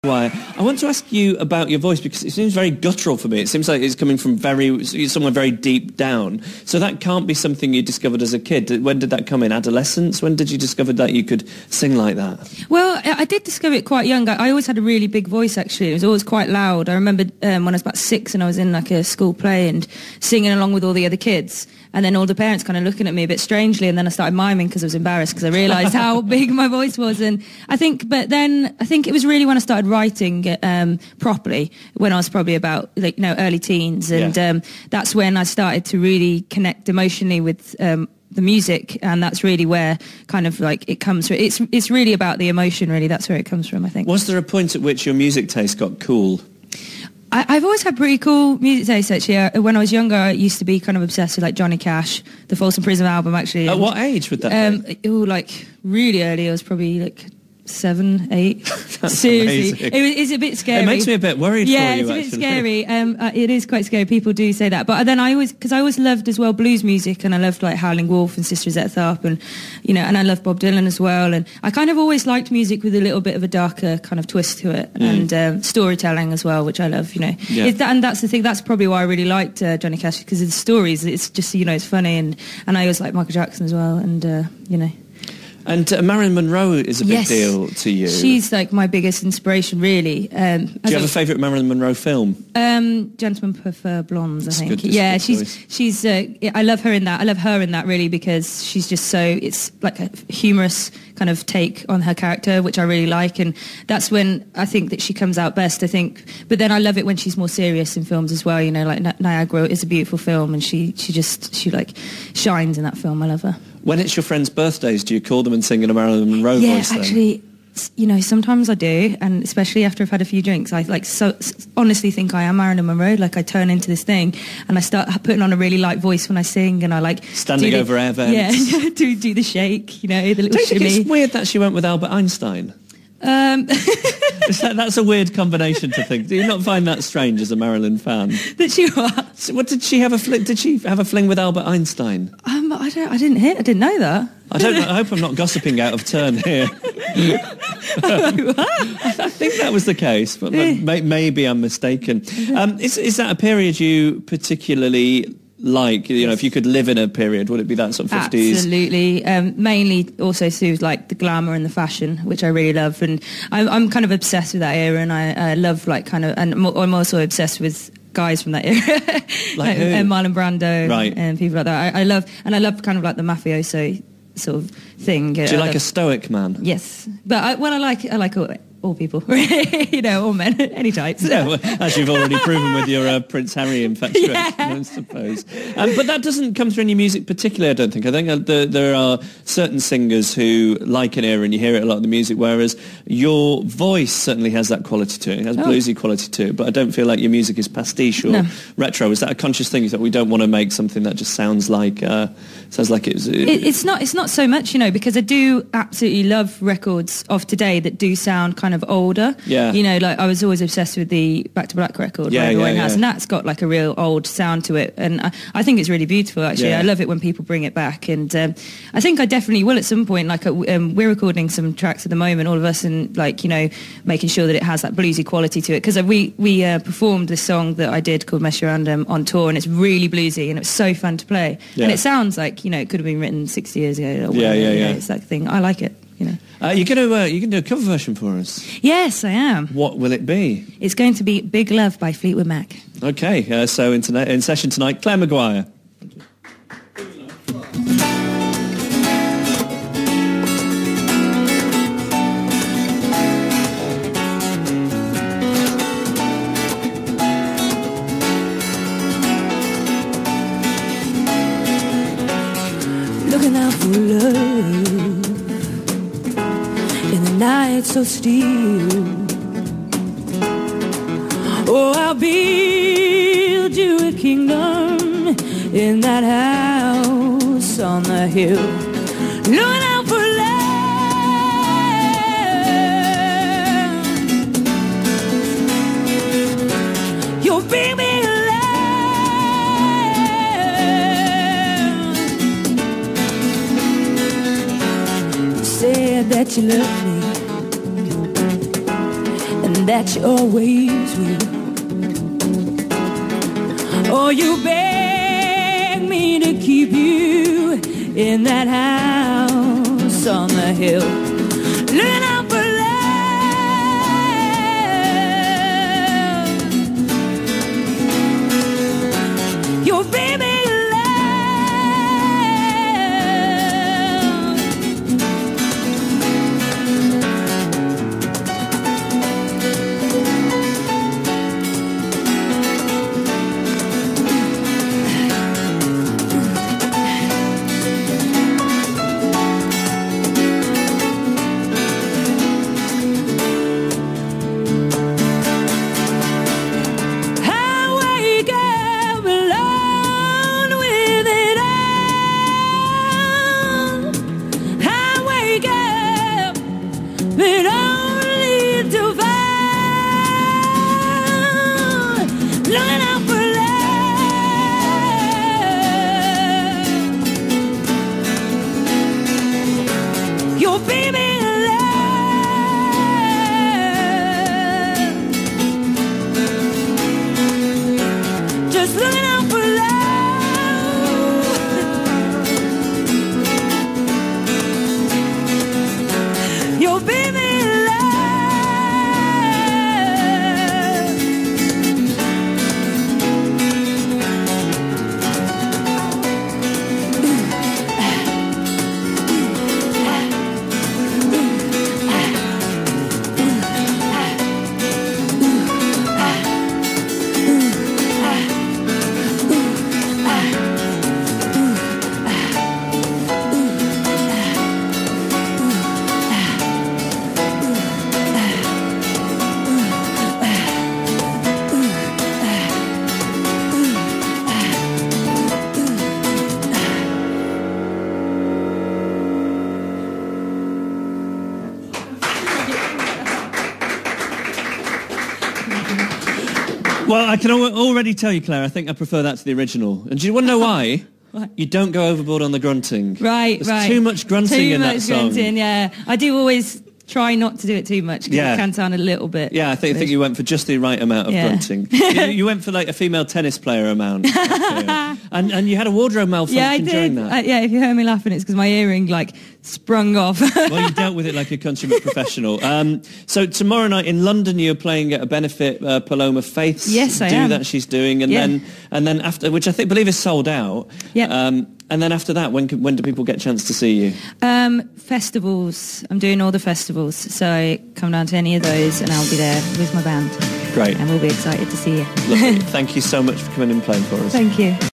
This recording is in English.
Why? I want to ask you about your voice because it seems very guttural for me. It seems like it's coming from somewhere very deep down. So that can't be something you discovered as a kid. When did that come in? Adolescence? When did you discover that you could sing like that? Well, I did discover it quite young. I always had a really big voice, actually. It was always quite loud. I remember when I was about 6 and I was in like a school play and singing along with all the other kids. And then all the parents kind of looking at me a bit strangely, and then I started miming because I was embarrassed because I realised how big my voice was. And I think it was really when I started writing properly, when I was probably about early teens, and that's when I started to really connect emotionally with the music, and that's really where kind of like it comes from. It's really about the emotion, really. That's where it comes from, I think. Was there a point at which your music taste got cool? I've always had pretty cool music taste, actually. When I was younger, I used to be kind of obsessed with like Johnny Cash, the Folsom Prison album, actually. At what age would that be? Like really early. I was probably like 7, 8. That's Seriously, amazing. It's a bit scary. It makes me a bit worried for you. Yeah, it's a bit scary. It is quite scary. People do say that, but then I always loved as well blues music, and I loved like Howling Wolf and Sister Zette Tharpe, and and I loved Bob Dylan as well. And I kind of always liked music with a little bit of a darker kind of twist to it, and storytelling as well, which I love. Yeah. And that's the thing. That's probably why I really liked Johnny Cash, because of the stories. It's just it's funny, and I always like Michael Jackson as well, and And Marilyn Monroe is a big deal to you. She's like my biggest inspiration, really. Do you have a favourite Marilyn Monroe film? Gentlemen Prefer Blondes, I think. Yeah, she's. I love her in that. I love her in that, really, because she's just it's like a humorous kind of take on her character, which I really like, and that's when I think that she comes out best, I think. But then I love it when she's more serious in films as well. Like Niagara is a beautiful film, and she like shines in that film. I love her. When it's your friends' birthdays, do you call them and sing in a Marilyn Monroe voice then? Yeah, actually, sometimes I do, and especially after I've had a few drinks, I honestly think I am Marilyn Monroe. Like, I turn into this thing, and I start putting on a really light voice when I sing, and I like standing over air vents. Yeah, do the shake, the little Don't you shimmy. think it's weird that she went with Albert Einstein? That's a weird combination to think. Do you not find that strange as a Marilyn fan? That she what? So what did she have a fling? Did she have a fling with Albert Einstein? I didn't know that. I hope I'm not gossiping out of turn here. I think that was the case, but maybe I'm mistaken. Is that a period you particularly like? If you could live in a period, would it be that sort of 50s? Absolutely. Mainly also through like the glamour and the fashion, which I really love, and I'm kind of obsessed with that era, and I love and I'm also obsessed with guys from that era, like who? Marlon Brando, right, and people like that. I love kind of like the mafioso sort of thing. Do you like a stoic man? Yes, but I like all people, all men, any types. Yeah, well, as you've already proven with your Prince Harry infatuation, I suppose. But that doesn't come through in your music particularly, I don't think. I think there are certain singers who like an era, and you hear it a lot in the music, whereas your voice certainly has that quality to it. It has bluesy quality to it, but I don't feel like your music is pastiche or retro. Is that a conscious thing? Is that we don't want to make something that just sounds like it's not so much, because I do absolutely love records of today that do sound kind of older. Yeah. Like I was always obsessed with the Back to Black record, and that's got like a real old sound to it, and I think it's really beautiful, actually. Yeah. I love it when people bring it back, and I think I definitely will at some point. Like we're recording some tracks at the moment, all of us, and making sure that it has that bluesy quality to it, because we performed this song that I did called Mess Your Hand on tour, and it's really bluesy, and it was so fun to play, and it sounds like it could have been written 60 years ago or whatever, it's that thing. I like it. You can do a cover version for us. Yes, I am. What will it be? It's going to be Big Love by Fleetwood Mac. Okay, so in session tonight, Claire Maguire. Looking out for love in the night so still. Oh, I'll build you a kingdom in that house on the hill. Looking out for love. You'll bring me that you love me, and that you always will. Oh, you beg me to keep you in that house on the hill. Looking out for love. Your baby Well, I can already tell you, Claire, I think I prefer that to the original. And do you want to know why? What? You don't go overboard on the grunting. Right. There's too much grunting in that song. Too much grunting, yeah. I do always try not to do it too much because it can sound a little bit... Yeah, I think you went for just the right amount of grunting. You went for like a female tennis player amount. And you had a wardrobe malfunction during that. If you heard me laughing, it's because my earring like sprung off. Well, you dealt with it like a consummate professional. So tomorrow night in London, you're playing at a benefit, Paloma Faith's Yes, I am. that she's doing, and then after, which I believe is sold out. Yeah. And then after that, when do people get a chance to see you? Festivals. I'm doing all the festivals, so come down to any of those, and I'll be there with my band. Great. And we'll be excited to see you. Lovely. Thank you so much for coming and playing for us. Thank you.